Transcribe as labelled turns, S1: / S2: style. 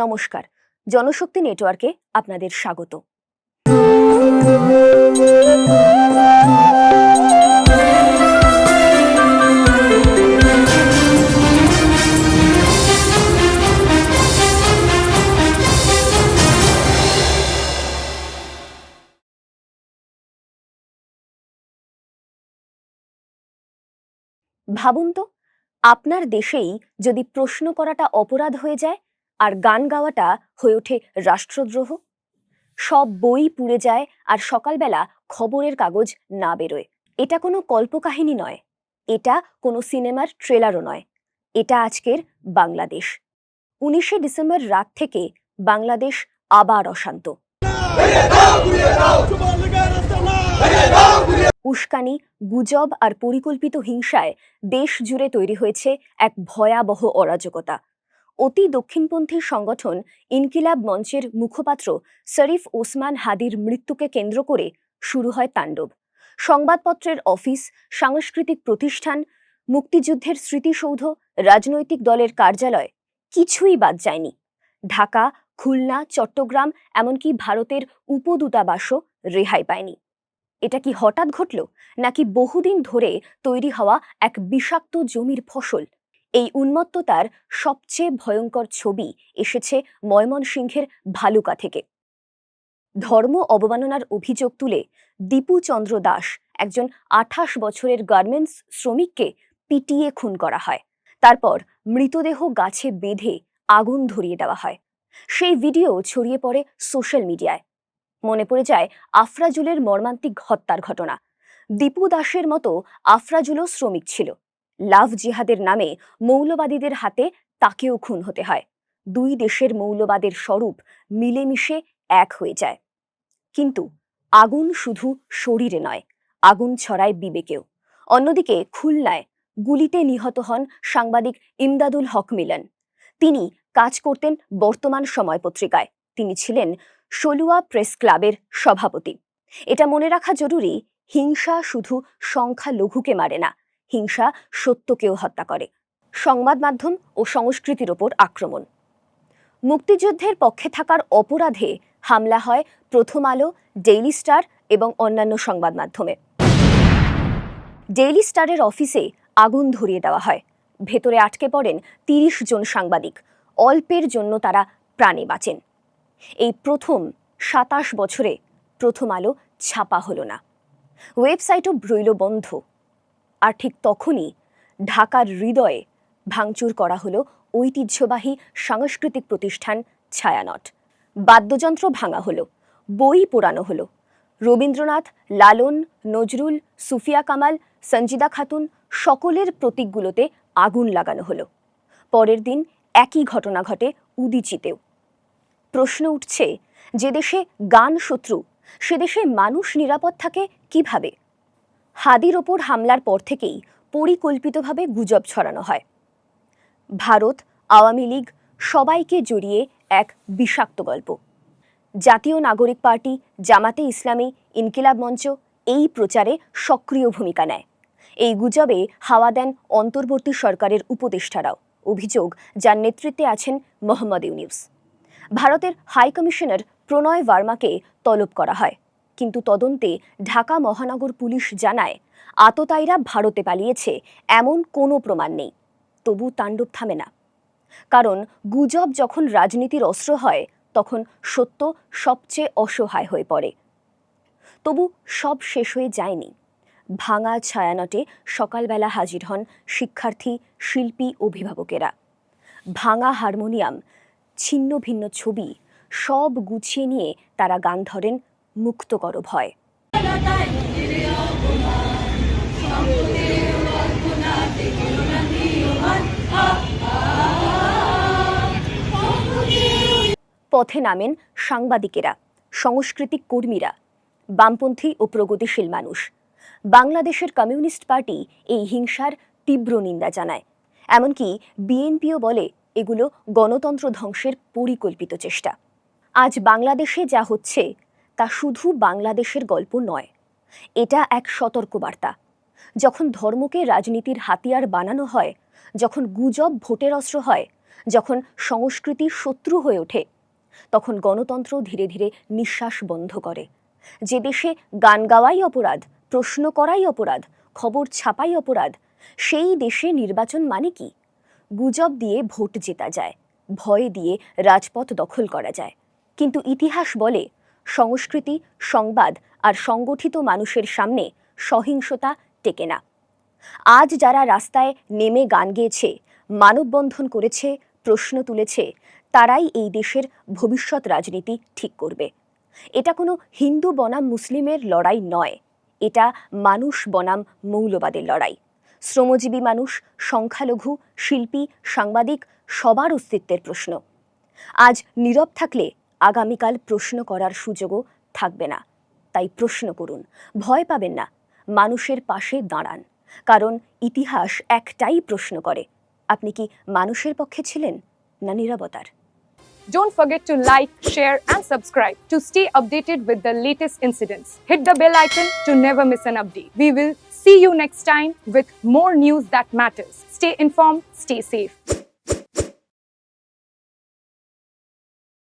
S1: নমস্কার, জনশক্তি নেটওয়ার্কে আপনাদের স্বাগত। ভাবুন তো, আপনার দেশেই যদি প্রশ্ন করাটা অপরাধ হয়ে যায় আর গান গাওয়াটা হয়ে ওঠে রাষ্ট্রদ্রোহ। সব বই পুড়ে যায় আর সকালবেলা খবরের কাগজ না বেরোয়। এটা কোনো কল্পকাহিনী নয়, এটা কোনো সিনেমার ট্রেলারও নয়, এটা আজকের বাংলাদেশ। 19শে ডিসেম্বর রাত থেকে বাংলাদেশ আবার অশান্ত। উস্কানি, গুজব আর পরিকল্পিত হিংসায় দেশ জুড়ে তৈরি হয়েছে এক ভয়াবহ অরাজকতা। অতি দক্ষিণপন্থী সংগঠন ইনকিলাব মঞ্চের মুখপাত্র শরীফ ওসমান হাদির মৃত্যুকে কেন্দ্র করে শুরু হয় তাণ্ডব। সংবাদপত্রের অফিস, সাংস্কৃতিক প্রতিষ্ঠান, মুক্তিযুদ্ধের স্মৃতিসৌধ, রাজনৈতিক দলের কার্যালয় কিছুই বাদ যায়নি। ঢাকা, খুলনা, চট্টগ্রাম, এমনকি ভারতের উপদূতাবাসও রেহাই পায়নি। এটা কি হঠাৎ ঘটল, নাকি বহুদিন ধরে তৈরি হওয়া এক বিষাক্ত জমির ফসল? এই উন্মত্ততার সবচেয়ে ভয়ঙ্কর ছবি এসেছে ময়মনসিংহের ভালুকা থেকে। ধর্ম অবমাননার অভিযোগ তুলে দীপু চন্দ্র দাস, একজন 28 বছরের গার্মেন্টস শ্রমিককে পিটিয়ে খুন করা হয়। তারপর মৃতদেহ গাছে বেঁধে আগুন ধরিয়ে দেওয়া হয়। সেই ভিডিও ছড়িয়ে পড়ে সোশ্যাল মিডিয়ায়। মনে পড়ে যায় আফরাজুলের মর্মান্তিক হত্যার ঘটনা। দীপু দাসের মতো আফরাজুলও শ্রমিক ছিল। লাভ জিহাদের নামে মৌলবাদীদের হাতে তাকেও খুন হতে হয়। দুই দেশের মৌলবাদের স্বরূপ মিলেমিশে এক হয়ে যায়। কিন্তু আগুন শুধু শরীরে নয়, আগুন ছড়ায় বিবেকেও। অন্যদিকে খুলনায় গুলিতে নিহত হন সাংবাদিক ইমদাদুল হক মিলন। তিনি কাজ করতেন বর্তমান সময় পত্রিকায়। তিনি ছিলেন সলুয়া প্রেস ক্লাবের সভাপতি। এটা মনে রাখা জরুরি, হিংসা শুধু সংখ্যালঘুকে মারে না, হিংসা সত্যকেও হত্যা করে। সংবাদ মাধ্যম ও সংস্কৃতির ওপর আক্রমণ। মুক্তিযুদ্ধের পক্ষে থাকার অপরাধে হামলা হয় প্রথম আলো, ডেইলি স্টার এবং অন্যান্য সংবাদ মাধ্যমে। ডেইলি স্টারের অফিসে আগুন ধরিয়ে দেওয়া হয়। ভেতরে আটকে পড়েন 30 জন সাংবাদিক। অল্পের জন্য তারা প্রাণে বাঁচেন। এই প্রথম 27 বছরে প্রথম আলো ছাপা হলো না, ওয়েবসাইটও রইল বন্ধ। আর ঠিক তখনই ঢাকার হৃদয়ে ভাঙচুর করা হলো ঐতিহ্যবাহী সাংস্কৃতিক প্রতিষ্ঠান ছায়ানট। বাদ্যযন্ত্র ভাঙা হলো, বই পোড়ানো হলো। রবীন্দ্রনাথ, লালন, নজরুল, সুফিয়া কামাল, সঞ্জিদা খাতুন সকলের প্রতীকগুলোতে আগুন লাগানো হলো। পরের দিন একই ঘটনা ঘটে উদীচীতেও। প্রশ্ন উঠছে, যে দেশে গান শত্রু, সে দেশে মানুষ নিরাপদ থাকে কিভাবে? হাদির ওপর হামলার পর থেকেই পরিকল্পিতভাবে গুজব ছড়ানো হয়। ভারত, আওয়ামী লীগ সবাইকে জড়িয়ে এক বিষাক্ত গল্প। জাতীয় নাগরিক পার্টি, জামাতে ইসলামী, ইনকিলাব মঞ্চ এই প্রচারে সক্রিয় ভূমিকা নেয়। এই গুজবে হাওয়া দেন অন্তর্বর্তী সরকারের উপদেষ্টারাও। অভিযোগ, যার নেতৃত্বে আছেন মোহাম্মদ ইউনূস। ভারতের হাই কমিশনার প্রণয় ভার্মাকে তলব করা হয়, কিন্তু তদন্তে ঢাকা মহানগর পুলিশ জানায় আততায়ীরা ভারতে পালিয়েছে এমন কোনো প্রমাণ নেই। তবু তাণ্ডব থামে না, কারণ গুজব যখন রাজনীতির অস্ত্র হয়, তখন সত্য সবচেয়ে অসহায় হয়ে পড়ে। তবু সব শেষ হয়ে যায়নি। ভাঙা ছায়ানটে সকালবেলা হাজির হন শিক্ষার্থী, শিল্পী, অভিভাবকেরা। ভাঙা হারমোনিয়াম, ছিন্ন ভিন্ন ছবি সব গুছিয়ে নিয়ে তারা গান ধরেন, মুক্ত করো ভয়। পথে নামেন সাংবাদিকেরা, সাংস্কৃতিক কর্মীরা, বামপন্থী ও প্রগতিশীল মানুষ। বাংলাদেশের কমিউনিস্ট পার্টি এই হিংসার তীব্র নিন্দা জানায়। এমনকি বিএনপিও বলে এগুলো গণতন্ত্র ধ্বংসের পরিকল্পিত চেষ্টা। আজ বাংলাদেশে যা হচ্ছে তা শুধু বাংলাদেশের গল্প নয়, এটা এক সতর্কবার্তা। যখন ধর্মকে রাজনীতির হাতিয়ার বানানো হয়, যখন গুজব ভোটের অস্ত্র হয়, যখন সংস্কৃতি শত্রু হয়ে ওঠে, তখন গণতন্ত্র ধীরে ধীরে নিঃশ্বাস বন্ধ করে। যে দেশে গান গাওয়াই অপরাধ, প্রশ্ন করাই অপরাধ, খবর ছাপাই অপরাধ, সেই দেশে নির্বাচন মানে কি? গুজব দিয়ে ভোট জেতা যায়, ভয় দিয়ে রাজপথ দখল করা যায়। কিন্তু ইতিহাস বলে, সংস্কৃতি, সংবাদ আর সংগঠিত মানুষের সামনে সহিংসতা টেকে না। আজ যারা রাস্তায় নেমে গান গেয়েছে, মানববন্ধন করেছে, প্রশ্ন তুলেছে, তারাই এই দেশের ভবিষ্যৎ রাজনীতি ঠিক করবে। এটা কোনো হিন্দু বনাম মুসলিমের লড়াই নয়, এটা মানুষ বনাম মৌলবাদের লড়াই। শ্রমজীবী মানুষ, সংখ্যালঘু, শিল্পী, সাংবাদিক, সবার অস্তিত্বের প্রশ্ন। আজ নীরব থাকলে আগামীকাল প্রশ্ন করার সুযোগও থাকবে না। তাই প্রশ্ন করুন, ভয় পাবেন না, মানুষের পাশে দাঁড়ান। কারণ ইতিহাস একটাই প্রশ্ন করে, আপনি কি মানুষের পক্ষে ছিলেন না নীরবতার?
S2: Don't forget to like, share, and subscribe to stay updated with the latest incidents. Hit the bell icon to never miss an update. We will see you next time with more news that matters. Stay informed, stay safe.